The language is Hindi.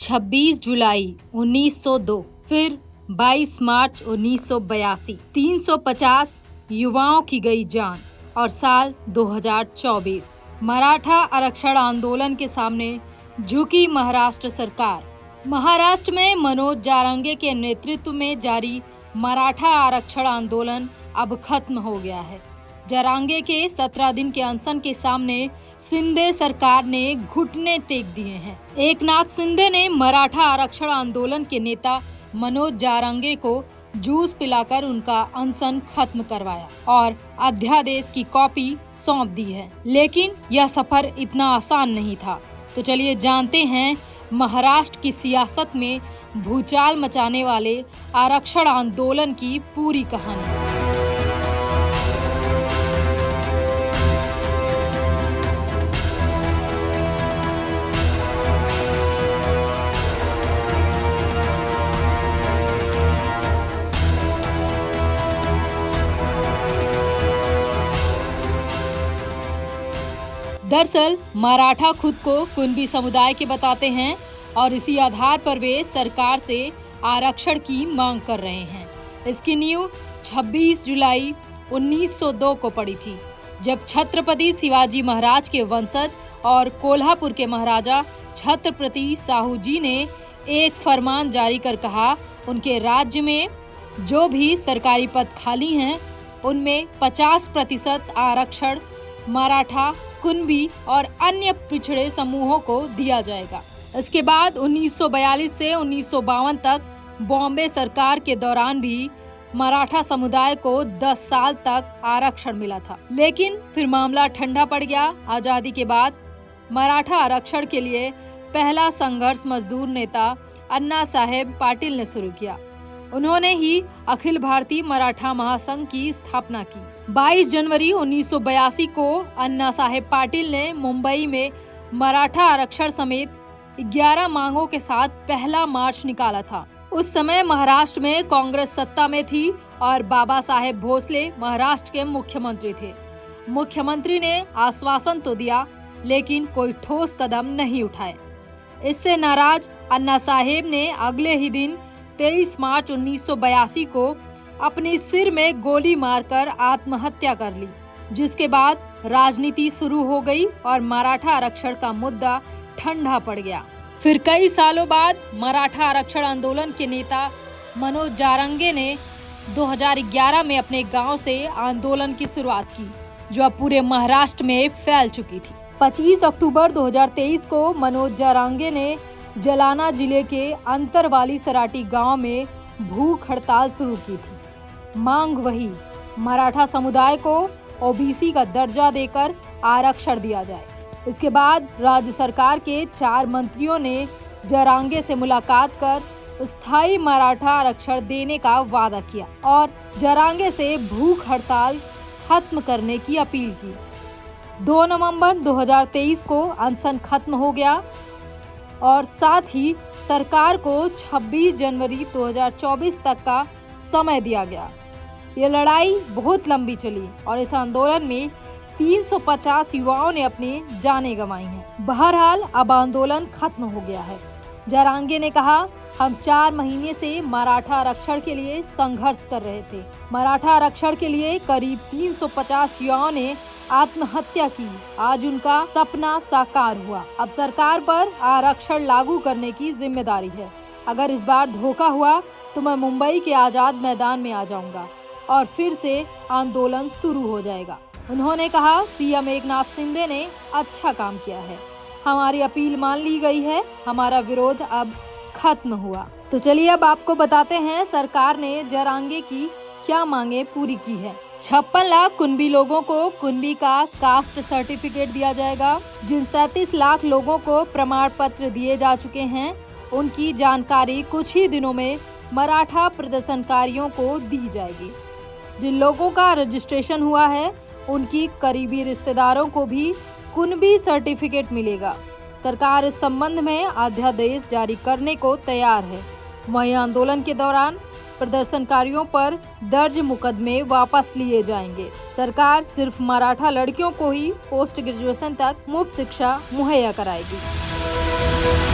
26 जुलाई 1902, फिर 22 मार्च 1982, 350 युवाओं की गई जान और साल 2024। मराठा आरक्षण आंदोलन के सामने झुकी महाराष्ट्र सरकार। महाराष्ट्र में मनोज जारंगे के नेतृत्व में जारी मराठा आरक्षण आंदोलन अब खत्म हो गया है। जारंगे के 17 दिन के अनशन के सामने शिंदे सरकार ने घुटने टेक दिए हैं। एकनाथ शिंदे ने मराठा आरक्षण आंदोलन के नेता मनोज जारंगे को जूस पिलाकर उनका अनशन खत्म करवाया और अध्यादेश की कॉपी सौंप दी है। लेकिन यह सफर इतना आसान नहीं था। तो चलिए जानते हैं महाराष्ट्र की सियासत में भूचाल मचाने वाले आरक्षण आंदोलन की पूरी कहानी। दरअसल मराठा खुद को कुणबी समुदाय के बताते हैं और इसी आधार पर वे सरकार से आरक्षण की मांग कर रहे हैं। इसकी नींव 26 जुलाई 1902 को पड़ी थी, जब छत्रपति शिवाजी महाराज के वंशज और कोल्हापुर के महाराजा छत्रपति साहू जी ने एक फरमान जारी कर कहा, उनके राज्य में जो भी सरकारी पद खाली हैं उनमें 50% आरक्षण मराठा, कुणबी और अन्य पिछड़े समूहों को दिया जाएगा। इसके बाद 1942 से 1952 तक बॉम्बे सरकार के दौरान भी मराठा समुदाय को 10 साल तक आरक्षण मिला था। लेकिन फिर मामला ठंडा पड़ गया। आजादी के बाद मराठा आरक्षण के लिए पहला संघर्ष मजदूर नेता अन्ना साहेब पाटिल ने शुरू किया। उन्होंने ही अखिल भारतीय मराठा महासंघ की स्थापना की। 22 जनवरी 1982 को अन्ना साहेब पाटिल ने मुंबई में मराठा आरक्षण समेत 11 मांगों के साथ पहला मार्च निकाला था। उस समय महाराष्ट्र में कांग्रेस सत्ता में थी और बाबा साहेब भोसले महाराष्ट्र के मुख्यमंत्री थे। मुख्यमंत्री ने आश्वासन तो दिया, लेकिन कोई ठोस कदम नहीं उठाए। इससे नाराज अन्ना साहेब ने अगले ही दिन 23 मार्च 1982 को अपने सिर में गोली मारकर आत्महत्या कर ली, जिसके बाद राजनीति शुरू हो गई और मराठा आरक्षण का मुद्दा ठंडा पड़ गया। फिर कई सालों बाद मराठा आरक्षण आंदोलन के नेता मनोज जारंगे ने 2011 में अपने गांव से आंदोलन की शुरुआत की, जो अब पूरे महाराष्ट्र में फैल चुकी थी। 25 अक्टूबर 2023 को मनोज जारंगे ने जालना जिले के अंतरवाली सराटी गांव में भूख हड़ताल शुरू की थी। मांग वही, मराठा समुदाय को ओबीसी का दर्जा देकर आरक्षण दिया जाए। इसके बाद राज्य सरकार के 4 मंत्रियों ने जारंगे से मुलाकात कर स्थायी मराठा आरक्षण देने का वादा किया और जारंगे से भूख हड़ताल खत्म करने की अपील की। 2 नवंबर 2023 को अनशन खत्म हो गया और साथ ही सरकार को 26 जनवरी 2024 तक का समय दिया गया। ये लड़ाई बहुत लंबी चली और इस आंदोलन में 350 युवाओं ने अपनी जानें गंवाई हैं। बहरहाल अब आंदोलन खत्म हो गया है। जारंगे ने कहा, हम 4 महीने से मराठा आरक्षण के लिए संघर्ष कर रहे थे। मराठा आरक्षण के लिए करीब 350 युवाओं ने आत्महत्या की। आज उनका सपना साकार हुआ। अब सरकार पर आरक्षण लागू करने की जिम्मेदारी है। अगर इस बार धोखा हुआ तो मैं मुंबई के आजाद मैदान में आ जाऊंगा और फिर से आंदोलन शुरू हो जाएगा। उन्होंने कहा, सीएम एकनाथ शिंदे ने अच्छा काम किया है। हमारी अपील मान ली गई है। हमारा विरोध अब खत्म हुआ। तो चलिए अब आपको बताते हैं सरकार ने जारंगे की क्या मांगे पूरी की है। 56 लाख कुणबी लोगों को कुणबी का कास्ट सर्टिफिकेट दिया जाएगा। जिन 37 लाख लोगों को प्रमाण पत्र दिए जा चुके हैं, उनकी जानकारी कुछ ही दिनों में मराठा प्रदर्शनकारियों को दी जाएगी। जिन लोगों का रजिस्ट्रेशन हुआ है, उनकी करीबी रिश्तेदारों को भी कुणबी सर्टिफिकेट मिलेगा। सरकार इस संबंध में अध्यादेश जारी करने को तैयार है। वहीं आंदोलन के दौरान प्रदर्शनकारियों पर दर्ज मुकदमे वापस लिए जाएंगे। सरकार सिर्फ मराठा लड़कियों को ही पोस्ट ग्रेजुएशन तक मुफ्त शिक्षा मुहैया कराएगी।